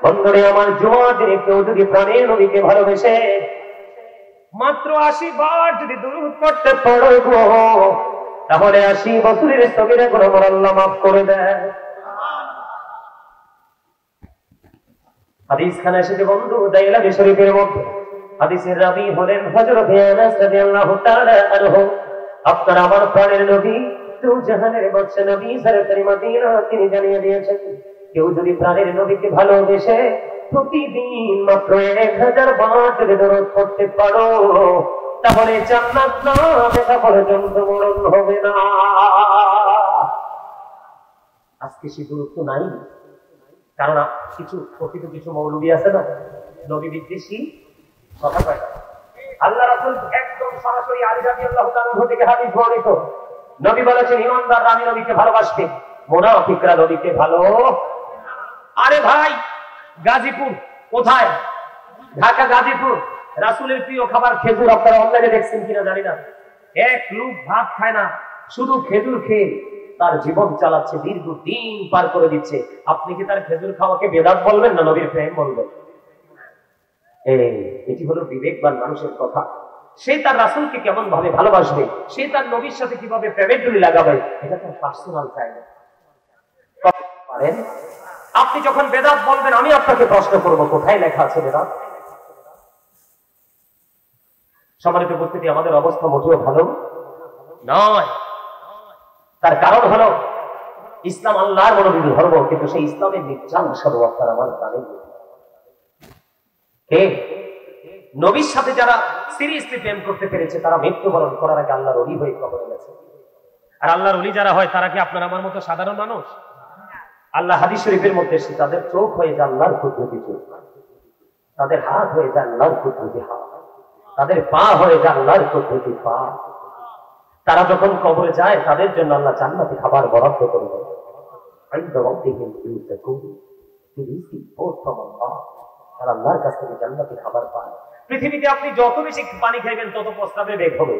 বন্ধুরে আমার, জুমাদের কেউ যদি প্রাণের নবীকে ভালোবেসে মাত্র 80 বার যদি দুরূদ পড়তে পারো গো, তাহলে 80 বছরের সগীরা গুনাহ আল্লাহ মাফ করে দেয়। হাদিস খানে এসেছে বন্ধু, দাইলাবি শরীফের মধ্যে হাদিসের রাবী হলেন হযরত আনাস রাদিয়াল্লাহু তাআলা আনহু। আপনার আমার প্রাণের নবী দু জাহানের বাদশা নবী সরকারি মদিনা তিনি জানিয়ে দিয়েছেন, কেউ যদি প্রাণের নবীকে ভালোবেসে প্রতিদিন মাত্র 1000 বার যদি দরুদ পড়তে পারো, তাহলে জান্নাত না দেখা পর্যন্ত মরণ হবে না। আজকে সে দূরত্ব নাই, কারণ কিছু প্রকৃত কিছু মৌলবী আছে না, নবী বিদ্বেষী কথা কয় না। আল্লাহ রাসূল একদম সরাসরি আলী রাদিয়াল্লাহু তাআলা থেকে হাদিস বর্ণিত, নবী বলেছেন ঈমানদাররা আমি নবীকে ভালোবাসবে, মুনাফিকরা নবীকে ভালো। আরে ভাই, গাজীপুর কোথায়? ঢাকা গাজীপুর। রাসূলের প্রিয় খাবার খেজুর। আপনারা অনলাইনে দেখছেন কিনা জানি না, এক লোক ভাত খায় না, শুধু খেজুর খেয়ে তার জীবন চালাচ্ছে, দীর্ঘদিন পার করে দিচ্ছে। আপনি কি তার খেজুর খাওয়াকে বেদাত বলবেন না নবীর প্রেম বলবেন? এটি হলো বিবেকবান মানুষের কথা। সে তার রাসূলকে কেমন ভাবে ভালোবাসবে, সে তার নবীর সাথে কিভাবে প্রেমের ডুলি লাগাবে, এটা তার পার্সোনাল চাই না। আপনি যখন বেদাত বলবেন, আমি আপনাকে প্রশ্ন করব, কোথায় লেখা আছে বেদাত? সম্মানিত উপস্থিতি, আমাদের অবস্থা মোটেও ভালো নয়। তার কারণ হলো ইসলাম আল্লাহর মনোনীত ধর্ম, কিন্তু সেই ইসলামের নির্যান স্বরূপ আপনার আমার প্রাণে কে? নবীর সাথে যারা সিরিয়াসলি প্রেম করতে পেরেছে, তারা মৃত্যুবরণ করার আগে আল্লাহর ওলি হয়ে কবরে গেছে। আর আল্লাহর ওলি যারা হয়, তারা কি আপনার আমার মতো সাধারণ মানুষ? আল্লাহ হাদিস শরীফের মধ্যে এসে তাদের চোখ হয়ে যায় আল্লাহর কুদরতি চোখ, তাদের হাত হয়ে যায় আল্লাহর কুদরতি হাত, তাদের পা হয়ে যায় আল্লাহর কুদরতি পা। তারা যখন কবরে যায়, তাদের জন্য আল্লাহ জান্নাতি খাবার বরাদ্দ করে দেয়। তারা আল্লাহর কাছ থেকে জান্নাতি খাবার পায়। পৃথিবীতে আপনি যত বেশি পানি খাইবেন তত প্রস্রাবে বেগ হবে,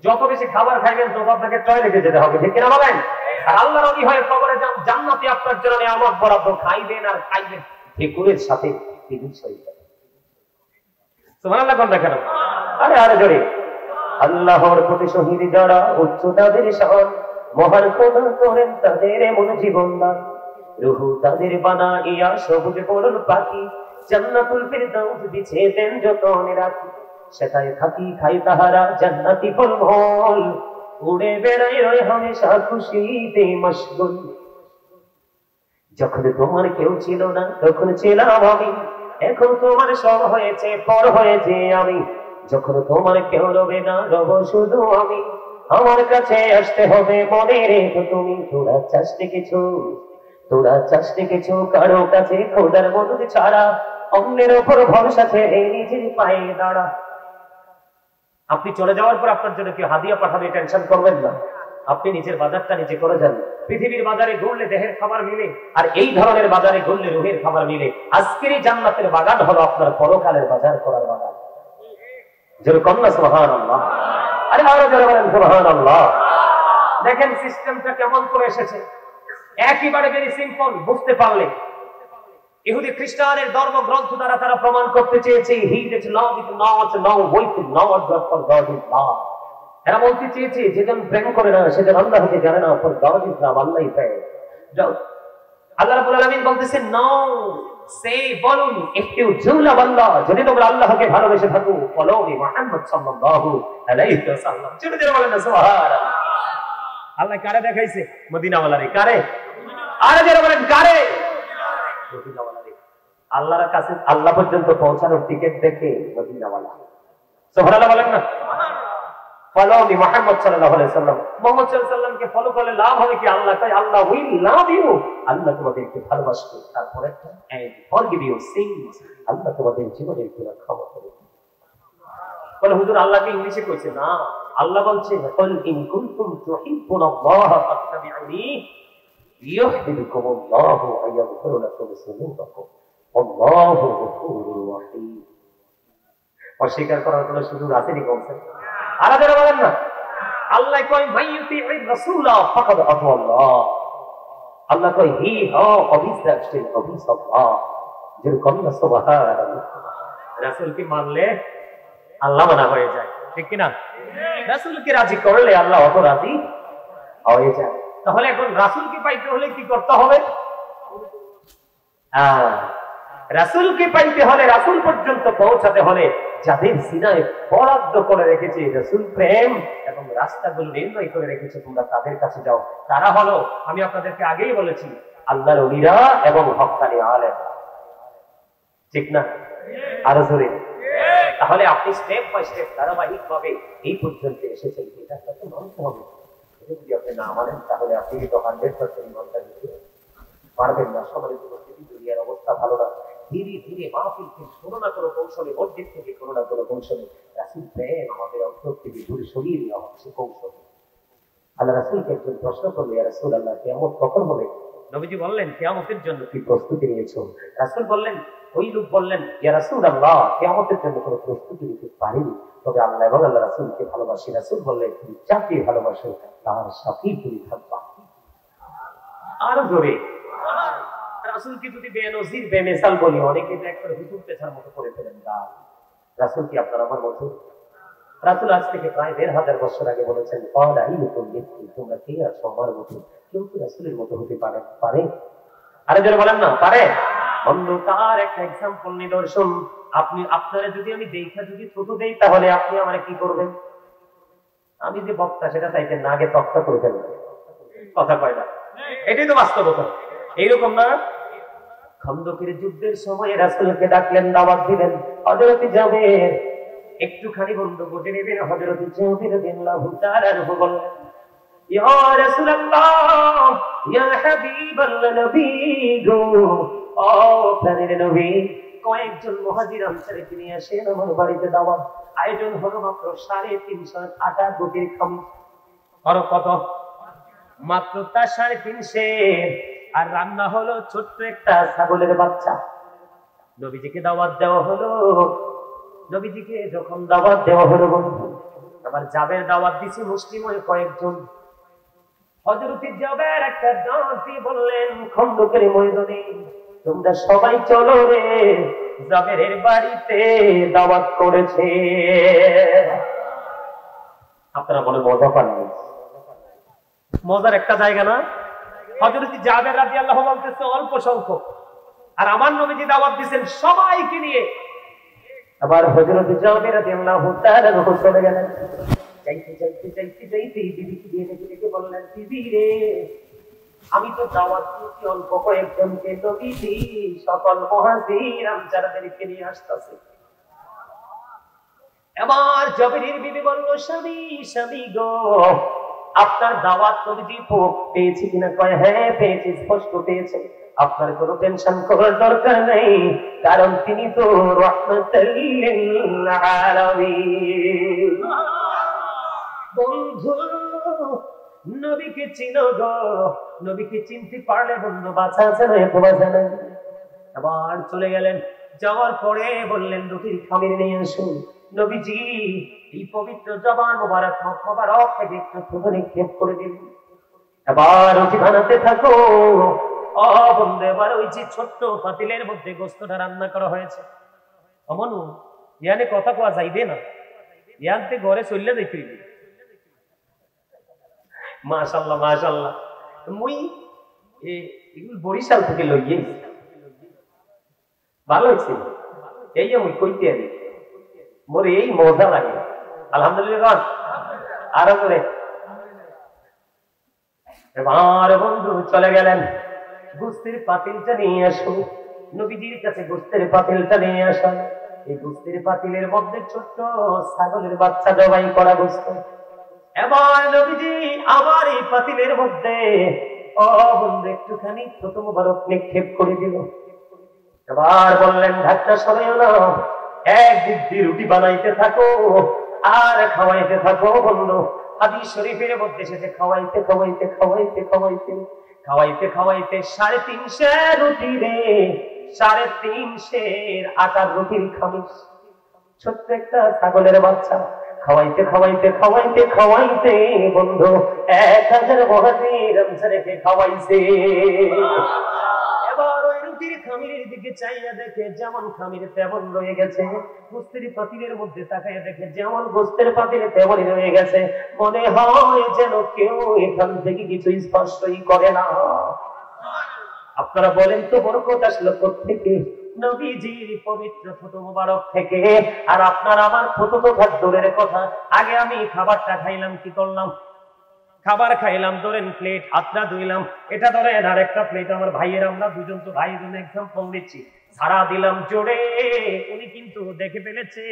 যত বেশি খাবার খাইবেন তত আপনাকে টয়লেটে যেতে হবে, ঠিক কিনা বলেন? আর আল্লাহর ওলি হয়ে কবরে যান, জান্নাতি আপনার জন্য নিয়ামত বরাদ্দ, খাইবেন আর খাইবেন ভেকুরের সাথে। সুবহানাল্লাহ কোন দেখেন? আরে আরে জোরে। আল্লাহর প্রতি শহীদ যারা, উচ্চ তাদের শান, মহান খোদা করেন তাদের এমন জীবন দান। রুহু তাদের বানাইয়া সবুজ বরণ পাখি, জান্নাতুল ফিরদাউস বিছে দেন যতনে রাখি। সেটাই থাকি খাই তাহারা জান্নাতি ফলমূল, উড়ে বেড়াই রয় হামেশা খুশিতে মশগুল। যখন তোমার কেউ ছিল না, তখন ছিলাম আমি, এখন তোমার সব হয়েছে, পর হয়েছে আমি। যখন তোমার কেউ রবে না, রব শুধু আমি। আমার কাছে আসতে হবে, মনে রেখো তুমি। তোরা চাষতে কিছু, তোরা চাষতে কিছু, কারো কাছে খোদার মদত ছাড়া, অন্যের উপর ভরসা ছেড়ে নিজের পায়ে দাঁড়া। আপনি চলে যাওয়ার পর আপনার জন্য কেউ হাদিয়া পাঠাবে, টেনশন করবেন না। আপনি নিজের বাজারটা নিজে করে যান। পৃথিবীর বাজারে ঘুরলে দেহের খাবার মিলে, আর এই ধরনের বাজারে ঘুরলে রুহের খাবার মিলে। আজকের এই জান্নাতের বাগান হলো আপনার পরকালের বাজার করার বাগান। যেরকম না সুবহানাল্লাহ, আরে আরো জোরে বলেন সুবহানাল্লাহ। দেখেন সিস্টেমটা কেমন করে এসেছে, একেবারে ভেরি সিম্পল। বুঝতে পারলে ইহুদি খ্রিস্টানের ধর্মগ্রন্থ দ্বারা তারা প্রমাণ করতে চেয়েছে, হি দ্যাট লাভeth not knoweth not but for God is love। এরা বলতে চেয়েছে, যেজন প্রেম করে না সেজন আল্লাহকে জানে না, for God is love, আল্লাহই প্রেম। আল্লাহ রাব্বুল আলামিন বলতেছেন, নো সে বলুন, if you do love Allah, যদি তোমরা আল্লাহকে ভালোবেসে থাকো, follow me মুহাম্মদ সাল্লাল্লাহু আলাইহি ওয়াসাল্লাম। জোরে জোরে বলেন না সুবহানাল্লাহ। আল্লাহ কারে দেখাইছে? মদিনাওয়ালারে। কারে? আরে জোরে বলেন কারে? মদিনাওয়ালারে। আল্লাহর কাছে, আল্লাহ পর্যন্ত পৌঁছানোর টিকিট দেখে মদিনাওয়ালা। সুবহানাল্লাহ বলেন না। ফলো মি মুহাম্মদ সাল্লাল্লাহু আলাইহি ওয়াসাল্লাম। মুহাম্মদ সাল্লাল্লাহু আলাইহি ওয়াসাল্লামকে ফলো করলে লাভ হবে কি? আল্লাহ তাই আল্লাহ উইল লাভ ইউ, আল্লাহ তোমাদেরকে ভালোবাসবে। তারপরে এন্ড ফরগিভ ইউ সিনস, আল্লাহ তোমাদের জীবনের গুনাহ ক্ষমা করবে। বলে হুজুর আল্লাহকে ইংলিশে কইছে না, আল্লাহ বলছে কুল ইন কুনতুম তুহিব্বুনাল্লাহ ফাত্তাবিউনি ইউহিব্বুকুমুল্লাহু ওয়া ইয়াগফিরু লাকুম যুনুবাকুম আল্লাহু গফুরুর রহিম। অস্বীকার করার কোনো সুযোগ আছে নি? বলছেন আলাদা বলেন না। আল্লাহ কয় মাইয়ুতির রাসূলা ফাকাদ আতা আল্লাহ। আল্লাহ কয় হি হা অবিশ্বাসী অবিশ্বাস। যেরকম না সুবহানাল্লাহ। রাসূলকে মানলে আল্লাহ মানা হয়ে যায়, ঠিক কিনা? রাসূলকে রাজি করলে আল্লাহ অত রাজি হয়ে যায়। তাহলে এখন রাসূলকে পাইতে হলে কি করতে হবে? রাসূলকে পাইতে হলে, রাসূল পর্যন্ত পৌঁছাতে হলে যাদের সিনায় বরাদ্দ করে রেখেছে রাসূল প্রেম এবং রাস্তাগুলো নির্ণয় করে রেখেছে, তোমরা তাদের কাছে যাও। তারা হলো, আমি আপনাদেরকে আগেই বলেছি, আল্লাহর ওলিরা এবং হক্কানি আলেম, ঠিক না? আরো জোরে। তাহলে আপনি স্টেপ বাই স্টেপ ধারাবাহিক ভাবে এই পর্যন্ত এসেছেন, এটা আপনাকে মানতে হবে। যদি আপনি না মানেন তাহলে আপনি তো 100% ইমানদার দিতে পারবেন না। সমাজের উপস্থিতি, দুনিয়ার অবস্থা ভালো না। ধীরে ধীরে মাহফিলকে কোনো না কোনো কৌশলে, মসজিদ থেকে কোনো না কোনো কৌশলে রাসূল প্রেম আমাদের অন্তর থেকে দূরে সরিয়ে দেওয়া হচ্ছে কৌশলে। আল্লাহ রাসূলকে একজন প্রশ্ন করলে, ইয়া রাসূলুল্লাহ, কিয়ামত কখন হবে? নবীজি বললেন, কিয়ামতের জন্য কি প্রস্তুতি নিয়েছো? রাসূল বললেন, ওই লোক বললেন, ইয়া রাসূলুল্লাহ, কিয়ামতের জন্য কোনো প্রস্তুতি নিতে পারিনি, তবে আল্লাহ এবং আল্লাহ রাসূলকে ভালোবাসি। রাসূল বললেন, তুমি যাকে ভালোবাসো তার সাথেই তুমি থাকবা। আরো জোরে। রাসূলকে যদি বেনজির বেমিসাল বলি, অনেকে এক করে হুজুর পেছার মতো করে ফেলেন। রাসূল কি আপনার আমার মতো? রাসূল আজ থেকে প্রায় ১৫০০ বছর আগে বলেছেন, তোমরা কে আছো আমার মতো? কেউ কি রাসূলের মতো হতে পারে? আরে যারা বলেন না পারে। অন্ধকার একটা এক্সাম্পল, নিদর্শন। আপনারা যদি আমি দেখা যদি ছোট দেই, তাহলে আপনি আমারে কি করবেন? আমি যে বক্তা সেটা চাইতে না, আগে তক্তা করে ফেলবেন। কথা কয় না? এটাই তো বাস্তবতা। এইরকম না? খন্দকের যুদ্ধের সময় রাসূলকে ডাকলেন, দাওয়াত দিলেন। হযরত জাবের একটুখানি বন্ধ করে নেবেন। হযরত জাবের রাদিয়াল্লাহু তাআলা আনহু বললেন, ইয়া রাসূলুল্লাহ, ইয়া হাবিবাল্লাহ, নবী গো, ও প্রাণের নবী, কয়েকজন মুহাজির আনসারকে নিয়ে আসেন আমার বাড়িতে দাওয়াত। আয়োজন হলো মাত্র 350 আটা রুটির খামি। আর কত? মাত্র তা 350, আর রান্না হলো ছোট্ট একটা ছাগলের বাচ্চা। নবীজিকে দাওয়াত দেওয়া হলো। নবীজিকে যখন দাওয়াত দেওয়া হলো, আবার জাবের দাওয়াত দিছে মুসলিম হয়ে কয়েকজন। হযরত জাবের একটা ডাক দিয়ে বললেন, খন্দকের ময়দানে তোমরা সবাই চলো রে, জাবেরের বাড়িতে দাওয়াত করেছে। আপনারা বলে মজা পাননি? মজার একটা জায়গা না? হযরত জাবের রাদিয়াল্লাহু আনহু বলতেছে অল্প সংখ্যক, আর আমার নবীজি দাওয়াত দিবেন সবাইকে নিয়ে। আবার হযরত জাবের রাদিয়াল্লাহু তাআলা চলে গেলেন। যাইতে বিবিকে দিয়ে ডেকে বললেন, বিবি রে, আমি তো দাওয়াত দিয়েছি অল্প কয়েকজনকে, নবীজি সকল মুহাজির আনসারদেরকে নিয়ে আসতেছে। এবার জাবেরের বিবি বলল, স্বামী গো, আপনার দাওয়াত নবীজি পেয়েছি কিনা? কয়, হ্যাঁ পেয়েছি, স্পষ্ট পেয়েছে। আপনার কোনো টেনশন করার দরকার নেই, কারণ তিনি তো রাহমাতুল লিল আলামিন। বন্ধু, নবীকে চিনো গো, নবীকে চিনতে পারলে বন্ধু বাঁচা আছে না? এত বাঁচা নাই। আবার চলে গেলেন। যাওয়ার পরে বললেন, রুটির খামির নিয়ে আসুন। নবীজি এই পবিত্র জবান মোবারক থেকে একটু থুতু নিক্ষেপ করে দিন। আবার রুটি বানাতে থাকো। ও বন্ধু, এবার ওই যে ছোট্ট পাতিলের মধ্যে গোস্তটা রান্না করা হয়েছে। অমনু ইয়ানে কথা কোয়া যাইবে না, ইয়ানতে ঘরে চললে দেখতে হইবে। মাশাআল্লাহ মাশাআল্লাহ। মুই এগুলো বরিশাল থেকে লইয়ে ভালো হয়েছে। এই যে মুই কইতে আনি, মোর এই মজা লাগে। আলহামদুলিল্লাহ। আরো করে এবার বন্ধু চলে গেলেন, গোস্তের পাতিলটা নিয়ে আসো। নবীজির কাছে গোস্তের পাতিলটা নিয়ে আসা। এই গোস্তের পাতিলের মধ্যে ছোট্ট ছাগলের বাচ্চা জবাই করা গোস্ত। এবার নবীজি আবার এই পাতিলের মধ্যে বন্ধু একটুখানি ছোট মোবারক নিক্ষেপ করে দিল। এবার বললেন, ঢাকনা সরাইও না, একদিক দিয়ে রুটি বানাইতে থাকো আর খাওয়াইতে থাকো। বন্ধু হাদিস শরীফের মধ্যে এসেছে, খাওয়াইতে 350 রুটি রে, 350 আটার রুটির খামিস। ছোট্ট একটা ছাগলের বাচ্চা খাওয়াইতে বন্ধু 1000 মুহাজির আনসারকে খাওয়াইছে। এবার ওই রুটির খামিরের দিকে চাইয়া দেখে যেমন খামির তেমন রয়ে গেছে, গোস্তের পাতিলের মধ্যে তাকাইয়া দেখে যেমন গোস্তের পাতিলে তেমনই রয়ে গেছে। মনে হয় যেন কেউ এখান থেকে কিছু স্পর্শই করে না। আপনারা বলেন তো বরকত আসলো কোত্থেকে? নবীজির পবিত্র ফটো মোবারক থেকে। আর আপনার আমার ফটো তো থাক দূরের কথা, আগে আমি খাবারটা খাইলাম, কি করলাম? খাবার খাইলাম, ধরেন প্লেট, হাতটা ধুইলাম, এটা ধরেন আর একটা প্লেট আমার ভাইয়ের, আমরা দুজন তো ভাই, জন্য এক্সাম্পল দিচ্ছি, সারা দিলাম জোরে। উনি কিন্তু দেখে ফেলেছে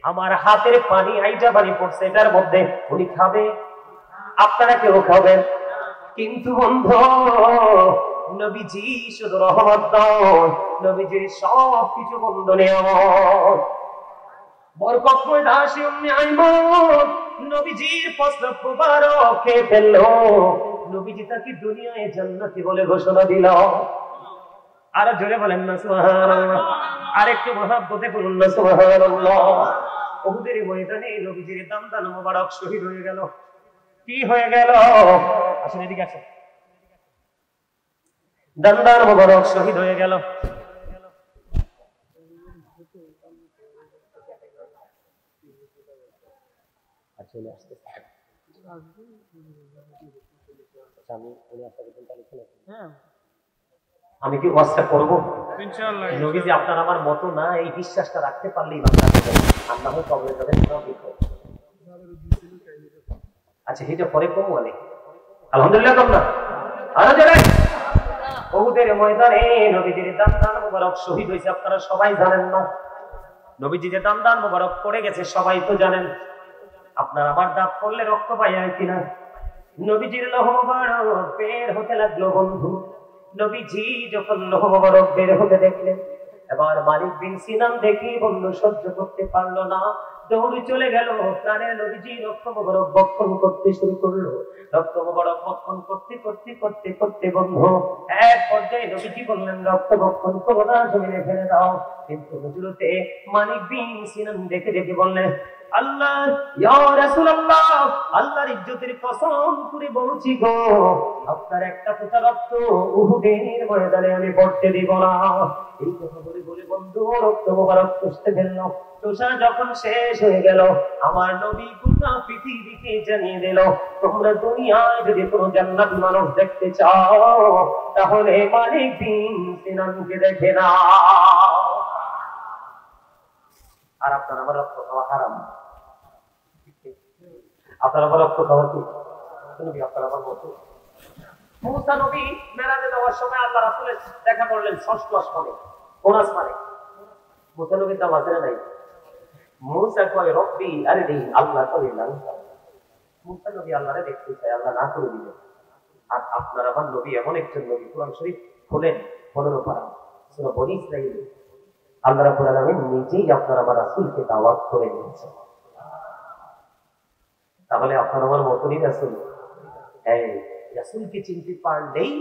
আমার হাতের পানি আইটা পানি পড়ছে এটার মধ্যে, উনি খাবে, আপনারা কেউ খাবেন। কিন্তু বন্ধু, নবীজি শুধু রহমত নয়, নবীজির সব কিছু বন্ধ নিয়ামত। বরকতময় দাসী উম্মে আইমান নবীজির প্রস্তাব মুবারক খেয়ে ফেললো। নবীজি তাকে দুনিয়ায় জান্নাতি বলে ঘোষণা দিল। আর জোরে বলেন না সুবহানাল্লাহ, আর একটু মহব্বতে বলুন না সুবহানাল্লাহ। উহুদের ময়দানে নবীজির দান্দান মুবারক শহীদ হয়ে গেল। কি হয়ে গেল? আসেন এদিকে আসেন। দান্দান মুবারক শহীদ হয়ে গেল। আমি কি ওয়াজটা করব? ইনশাআল্লাহ। নবীজি আপনার আমার মতো না, এই বিশ্বাসটা রাখতে পারলেই আল্লাহ কবরে যাবেন। আচ্ছা, এটা পরে কম বলে আলহামদুলিল্লাহ। কম না আরো যারা উহুদের ময়দানে নবীজির দান্দান মুবারক শহীদ হয়েছে, আপনারা সবাই জানেন না? নবীজি যে দান্দান মুবারক পড়ে গেছে সবাই তো জানেন। আপনার আমার দাঁত পড়লে রক্ত পায় কিনা? নবীজির লৌহ মুবারক বের হতে লাগলো বন্ধু। নবীজি যখন লৌহ মুবারক বের হতে দেখলেন, এবার মালিক বিন সিনান দেখি বন্ধু সহ্য করতে পারলো না, দৌড়ে চলে গেল। প্রাণের নবীজি রক্ত মুবারক বক্ষণ করতে শুরু করলো। রক্ত মুবারক বক্ষণ করতে করতে করতে করতে বন্ধু এক পর্যায়ে নবীজি বললেন, রক্ত বক্ষণ করো না, জমিনে ফেলে দাও। কিন্তু হুজুরতে মালিক বিন সিনান দেখে দেখে বললেন, আল্লাহ ইয়া রাসূলুল্লাহ, আল্লাহর ইজ্জতের কসম করে বলছি গো, আপনার একটা ফোঁটা রক্ত উহুদের ময়দানে আমি পড়তে দিব না। এই কথা বলে বলে বন্ধু রক্ত মুবারক চুষতে ফেলল। চুষা যখন শেষ হয়ে গেল, আমার নবী গোটা পৃথিবীকে জানিয়ে দিল, তোমরা দুনিয়ায় যদি কোনো জান্নাতি মানুষ দেখতে চাও তাহলে মালিক বিন সিনানকে দেখে না। আর আপনার আমার রক্ত খাওয়া হারাম। আপনার আমার রক্ত খাওয়া কি নবী আপনার আমার মতো? মুসা নবী মেরাজে যাওয়ার সময় আল্লাহ রাসূলের দেখা করলেন ষষ্ঠ আসমানে। কোন আসমানে? মুসা নবীর নাম আছে না নাই? মুসা কয় রব্বি আরনি, আল্লাহ কয় না। মুসা নবী আল্লাহরে দেখতে চায়, আল্লাহ না করে দিলেন। আর আপনার আমার নবী এমন একজন নবী, কোরআন শরীফ খোলেন 15 পারা সূরা বনী ইসরাঈল, আল্লাহ রাব্বুল আলামিন নিজেই আপনার আমার রাসূলকে দাওয়াত করে দিয়েছেন। তাহলে আপনার আমার মতনই রাসূল। এই রাসূলকে চিনতে পারলেই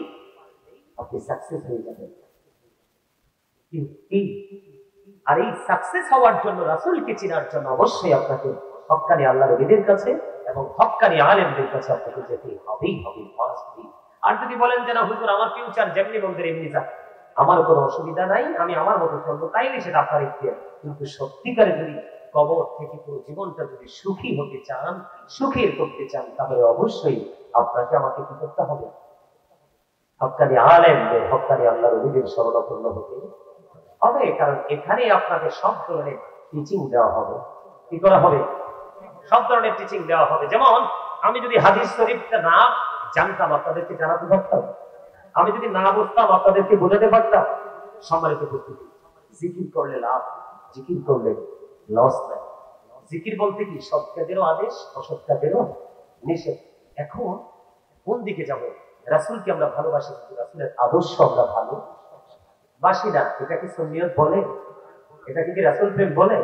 আপনি সাকসেস হয়ে যাবেন। আর এই সাকসেস হওয়ার জন্য, রাসূলকে চেনার জন্য অবশ্যই আপনাকে হক্কানি আল্লাহর নবীদের কাছে এবং হক্কানি আলেমদের কাছে আপনাকে যেতে হবেই হবে। আর যদি বলেন যে না হুজুর আমার ফিউচার যেমনি বলতেন এমনি যাক, আমার কোনো অসুবিধা নাই, আমি আমার মতো চলবো, তাইলে সেটা আপনার ইচ্ছা। কিন্তু সত্যিকারে যদি কবর থেকে পুরো জীবনটা যদি সুখী হতে চান, সুখের করতে চান, তাহলে অবশ্যই আপনাকে আমাকে কি করতে হবে? হক্কানি আলেমদের, হক্কানি আল্লাহর নবীদের শরণাপন্ন হতে হবে। কারণ এখানে আপনাকে সব ধরনের টিচিং দেওয়া হবে। কি করা হবে? সব ধরনের টিচিং দেওয়া হবে। যেমন আমি যদি হাদিস শরীফটা না জানতাম আপনাদেরকে জানাতে পারতাম, আমি যদি না বুঝতাম আপনাদেরকে বোঝাতে পারতাম। সম্মানিত উপস্থিতি, জিকির করলে লাভ, জিকির করলে লস নাই। জিকির বলতে কি সৎ কাজেরও আদেশ, অসৎ কাজেরও নিষেধ। এখন কোন দিকে যাব? রাসূলকে আমরা ভালোবাসি, রাসূলের আদর্শ আমরা ভালোবাসি না, এটা কি সুন্নিয়ত বলে? এটা কি রাসূল প্রেম বলে?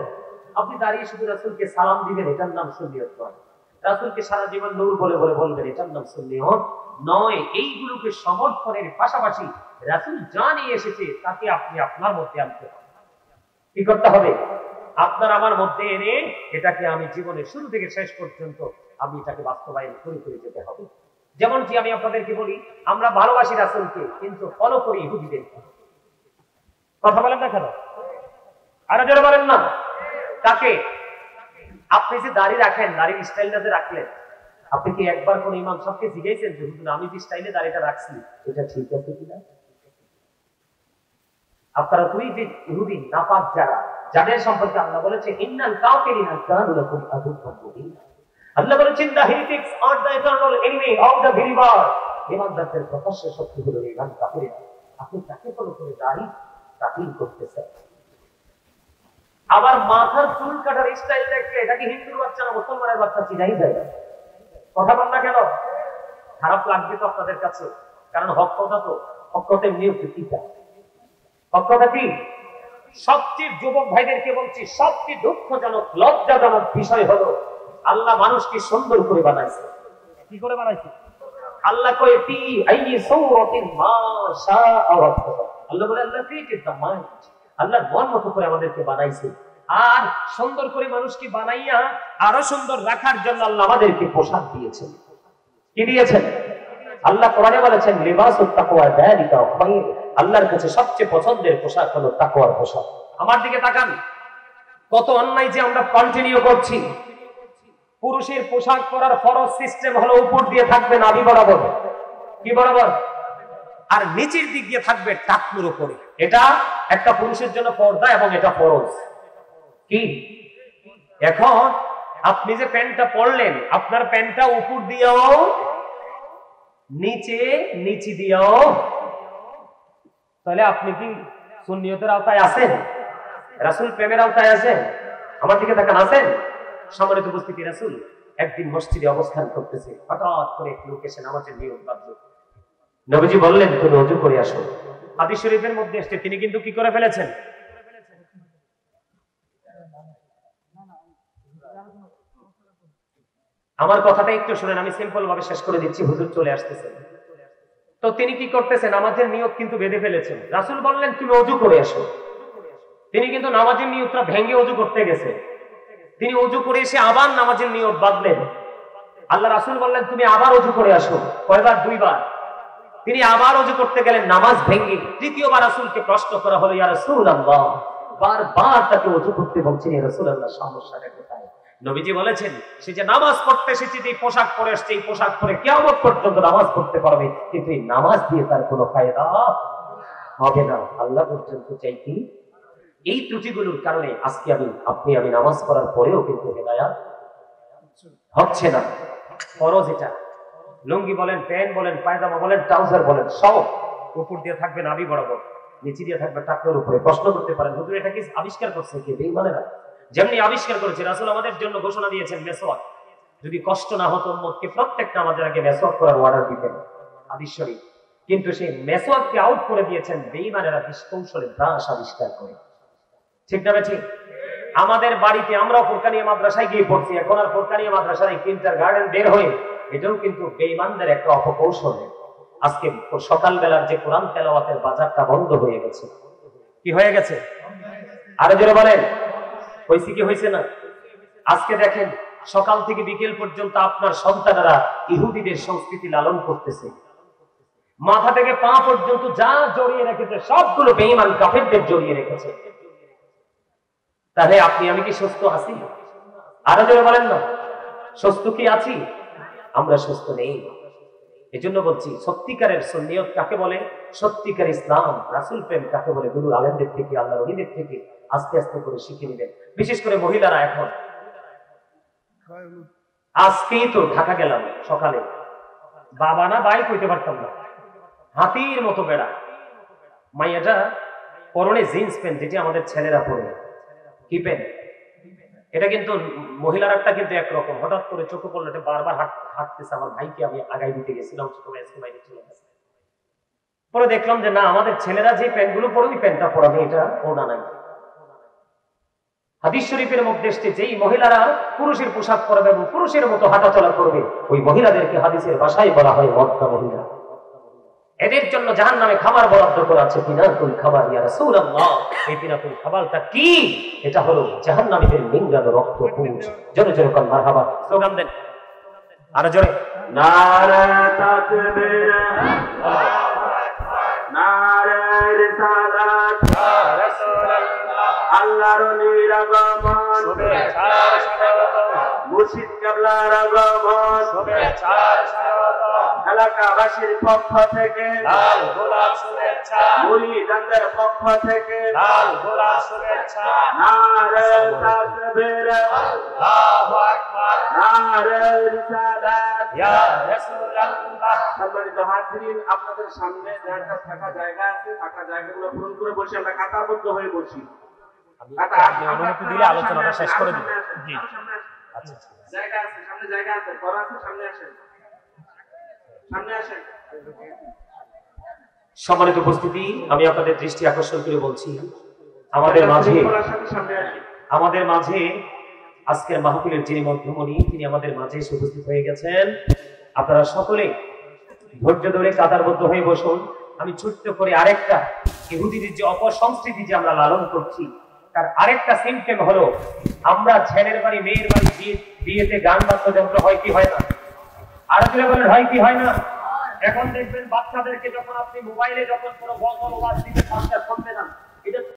আপনি দাঁড়িয়ে শুধু রাসূলকে সালাম দিবেন, এটার নাম সুন্নিয়ত নয়। রাসূলকে সারা জীবন নূর বলে বলে বলবেন, এটার নাম সুন্নিয়ত নয়। এইগুলোকে সমর্থনের পাশাপাশি রাসূল যা নিয়ে এসেছে তাকে আপনি আপনার মধ্যে আনতে হবে। কি করতে হবে? আপনার আমার মধ্যে এনে এটাকে আমি জীবনের শুরু থেকে শেষ পর্যন্ত আমি এটাকে বাস্তবায়ন করে করে যেতে হবে। যেমন কি আমি আপনাদেরকে বলি, আমরা ভালোবাসি রাসূলকে কিন্তু ফলো করি ইহুদিদেরকে। কথা বলেন না কেন? আরো জোরে বলেন না। কাকে? আপনি যে দাড়ি রাখেন, দাড়ির স্টাইলটা যে রাখলেন, আপনি কি একবার কোন ইমাম সাহেবকে জিজ্ঞাসেন যে হুজুর আমি যে স্টাইলে দাড়িটা রাখছি এটা ঠিক আছে কিনা? আপনারা তুই যে ইহুদি নাপাক যারা, যাদের সম্পর্কে আল্লাহ বলেছে ইন্নাল কাফিরিনা কানু লাকুম আদুওয়ান মুবিনা, আল্লাহ বলেছেন the heretics are the eternal enemy of the believer। ইমানদারদের প্রকাশ্য শত্রু হলো ইমান কাফিররা। আপনি তাকে ফলো করে দাড়ি কাটিং করতেছেন, আবার মাথার চুল কাটার স্টাইল দেখলে এটাকে হিন্দুর বাচ্চা না মুসলমানের বাচ্চা চিনাই যায় না। কথা বল না কেন? খারাপ লাগবে তো আপনাদের কাছে, কারণ হক কথা তো, হক কথা এমনিও কিটা, হক কথা কি? সবচেয়ে যুবক ভাইদেরকে বলছি, সবচেয়ে দুঃখজনক লজ্জাজনক বিষয় হলো আল্লাহ মানুষকে সুন্দর করে বানাইছে। কি করে বানাইছে? আল্লাহ কয় ফি আইয়ি সূরাতিন মা শাআ রাব্বুকা। আল্লাহ বলে আল্লাহ ক্রিয়েটেড দ্য মাইন্ড, আল্লাহ মন মতো করে আমাদেরকে বানাইছে। আর সুন্দর করে মানুষকে বানাইয়া আরো সুন্দর রাখার জন্য আল্লাহ আমাদেরকে পোশাক দিয়েছেন। কি দিয়েছেন? আল্লাহ কোরআনে বলেছেন লিবাসুত তাকওয়া যালিকা খায়র, আল্লাহর কাছে সবচেয়ে পছন্দের পোশাক হলো তাকওয়ার পোশাক। আমার দিকে তাকান, কত অন্যায় যে আমরা কন্টিনিউ করছি। পুরুষের পোশাক পরার ফরজ সিস্টেম হলো উপর দিয়ে থাকবে নাভি বরাবর, কি বরাবর, আর নিচের দিক দিয়ে থাকবে টাকনুর উপরে। এটা একটা পুরুষের জন্য পর্দা এবং এটা ফরজ। কি এখন আপনি যে প্যান্টটা পরলেন, আপনার প্যান্টটা উপর দিয়েও নিচে দিয়েও, তাহলে আপনি কি সুন্নিয়তের আওতায় আছেন? রাসূল প্রেমের আওতায় আছেন? আমার দিকে তাকান, আছেন? সম্মানিত উপস্থিতি, রাসূল একদিন মসজিদে অবস্থান করতেছে, হঠাৎ করে এক লোক এসে নামাজের নিয়ম বাঁধলো। নবীজি বললেন তুমি ওযু করে আসো। হাদিস শরীফের মধ্যে এসে তিনি কিন্তু কি করে ফেলেছেন? আমার কথাটা একটু শুনেন, আমি সিম্পল ভাবে শেষ করে দিচ্ছি, হুজুর চলে আসতেছেন। তো তিনি কি করতেছেন? নামাজের নিয়ত কিন্তু বেঁধে ফেলেছেন। রাসূল বললেন তুমি ওযু করে আসো। তিনি কিন্তু নামাজের নিয়তটা ভেঙে ওযু করতে গেছে। তিনি ওযু করে এসে আবার নামাজের নিয়ত বাঁধলেন। আল্লাহ রাসূল বললেন তুমি আবার ওযু করে আসো। কয়বার? দুইবার। তিনি আবার ওযু করতে গেলেন, নামাজ ভেঙে। তৃতীয়বার রাসূলকে প্রশ্ন করা হলো ইয়া রাসূলুল্লাহ, বারবার তাকে ওযু করতে বলছেন, ইয়া রাসূলুল্লাহ সমস্যাটা কোথায়? নবীজি বলেছেন সে যে নামাজ পড়তে এসেছে, যে পোশাক পরে আসছে, এই পোশাক পরে কিয়ামত পর্যন্ত নামাজ পড়তে পারবে, কিন্তু এই নামাজ দিয়ে তার কোনো ফায়দা হবে না। আল্লাহ পর্যন্ত চাইতে এই ত্রুটিগুলোর কারণে আজকে আমি নামাজ পড়ার পরেও কিন্তু হেদায়াত হচ্ছে না। ফরজ এটা। লুঙ্গি বলেন, প্যান্ট বলেন, পায়জামা বলেন, ট্রাউজার বলেন, সব উপর দিয়ে থাকবে নাভি বরাবর, নিচে দিয়ে থাকবে টাকনুর উপরে। প্রশ্ন করতে পারেন হুজুর এটা কি আবিষ্কার করছে কে? বেঈমানেরা। যেমনি আবিষ্কার করেছে রাসূল আমাদের জন্য ঘোষণা দিয়েছেন মেসওয়াক। যদি কষ্ট না হতো উম্মতকে প্রত্যেক নামাজের আগে মেসওয়াক করার অর্ডার দিতেন, হাদিস শরীফ। কিন্তু সেই মেসওয়াককে আউট করে দিয়েছেন বেঈমানেরা কৌশলে ব্রাশ আবিষ্কার করে। ঠিক না ঠিক? আমাদের বাড়িতে আমরাও ফুরকানিয়া মাদ্রাসায় গিয়ে পড়ছি, এখন আর ফুরকানিয়া মাদ্রাসার কিন্ডারগার্টেন বের হয়ে, এটাও কিন্তু বেঈমানদের একটা অপকৌশল। আজকে সকালবেলার যে কোরআন তেলাওয়াতের বাজারটা বন্ধ হয়ে গেছে। কি হয়ে গেছে? আরো জোরে বলেন, হয়েছে কি হয়েছে না? আজকে দেখেন সকাল থেকে বিকেল পর্যন্ত আপনার সন্তানেরা ইহুদিদের সংস্কৃতি লালন করতেছে। মাথা থেকে পা পর্যন্ত যা জড়িয়ে রেখেছে সবগুলো বেঈমান কাফেরদের জড়িয়ে রেখেছে। তাহলে আপনি আমি কি সুস্থ আছি? আরো জোরে বলেন না, সুস্থ কি আছি? আমরা সুস্থ নেই। এজন্য বলছি সত্যিকারের সুন্নিয়ত কাকে বলে, সত্যিকার ইসলাম রাসূল প্রেম কাকে বলে, গুরু আলেমদের থেকে, আল্লাহর ওলিদের থেকে আস্তে আস্তে করে শিখে নেবেন। বিশেষ করে মহিলারা। এখন আজকেই তো ঢাকা গেলাম সকালে, বাবা না ভাই কইতে পারতাম না, হাতির মতো বেড়া। মাইয়াটা পরনে জিন্স প্যান্ট, যেটি আমাদের ছেলেরা পরে। কি প্যান্ট এটা? কিন্তু মহিলারাটা কিন্তু একরকম। হঠাৎ করে চোখে পড়লো, এটা বারবার হাঁটতেছে। আমার ভাইকে আমি আগাই দিতে গেছিলাম, ছোট ভাই আজকে বাইরে চলে গেছে। পরে দেখলাম যে না, আমাদের ছেলেরা যে প্যান্ট গুলো পরে ওই প্যান্টটা পরাবে, এটা ওনা নাই। হাদিস শরীফের মধ্যে এসেছে যেই মহিলারা পুরুষের পোশাক পরবে এবং পুরুষের মতো হাঁটাচলা করবে, ওই মহিলাদেরকে হাদিসের ভাষায় বলা হয় মক্কা মহিলা। এদের জন্য জাহান্নামে খাবার বরাদ্দ করা আছে, পিনাতুল খাবার। ইয়া রাসূলুল্লাহ, এই পিনাতুল খাবারটা কি? এটা হলো জাহান্নামীদের নিংড়ানো রক্ত পুঁজ। জোরে জোরে কোন মারহাবা স্লোগান দেন, আরো জোরে। নারে তাকবীর, আল্লাহু আকবার, নারে রিসালাত। আল্লাহর নবীর আগমন, শুভেচ্ছার স্বাগতম, মুর্শিদ কেবলার আগমন, শুভেচ্ছার স্বাগতম, এলাকাবাসীর পক্ষ থেকে, লাল গোলাপ শুভেচ্ছা, মুরিদানদের পক্ষ থেকে, লাল গোলাপ শুভেচ্ছা, নারে তাকবীর, আল্লাহু আকবার, নারে রিসালাত। ইয়া রাসূলুল্লাহ। সম্মানিত হাজিরিন, আপনাদের সামনে যারা ফাঁকা জায়গা আছে, ফাঁকা জায়গাগুলো পূরণ করে বসে আমরা কাতারবদ্ধ হয়ে বসি। আপনি অনুমতি দিলে আলোচনাটা শেষ করে দিন। জি, আচ্ছা, জায়গা আছে, সামনে জায়গা আছে, ঘর আছে, সামনে আসেন, সামনে আসেন। সম্মানিত উপস্থিতি, আমি আপনাদের দৃষ্টি আকর্ষণ করে বলছি, আমাদের মাঝে আজকের মাহফিলের যিনি মধ্যমণি, তিনি আমাদের মাঝে এসে উপস্থিত হয়ে গেছেন। আপনারা সকলে ধৈর্য ধরে কাতারবদ্ধ হয়ে বসুন। আমি ছোট্ট করে আরেকটা ইহুদিদের যে অপসংস্কৃতি যে আমরা লালন করছি, তার আরেকটা সিম্পটম হলো, আমরা ছেলের বাড়ি মেয়ের বাড়ি বিয়েতে গান বাদ্যযন্ত্র হয় কি হয় না? আর বলেন হয় কি হয় না? এখন দেখবেন বাচ্চাদেরকে যখন আপনি মোবাইলে যখন কোনো গজল ওয়াজ দিতে শুনবে না, এটা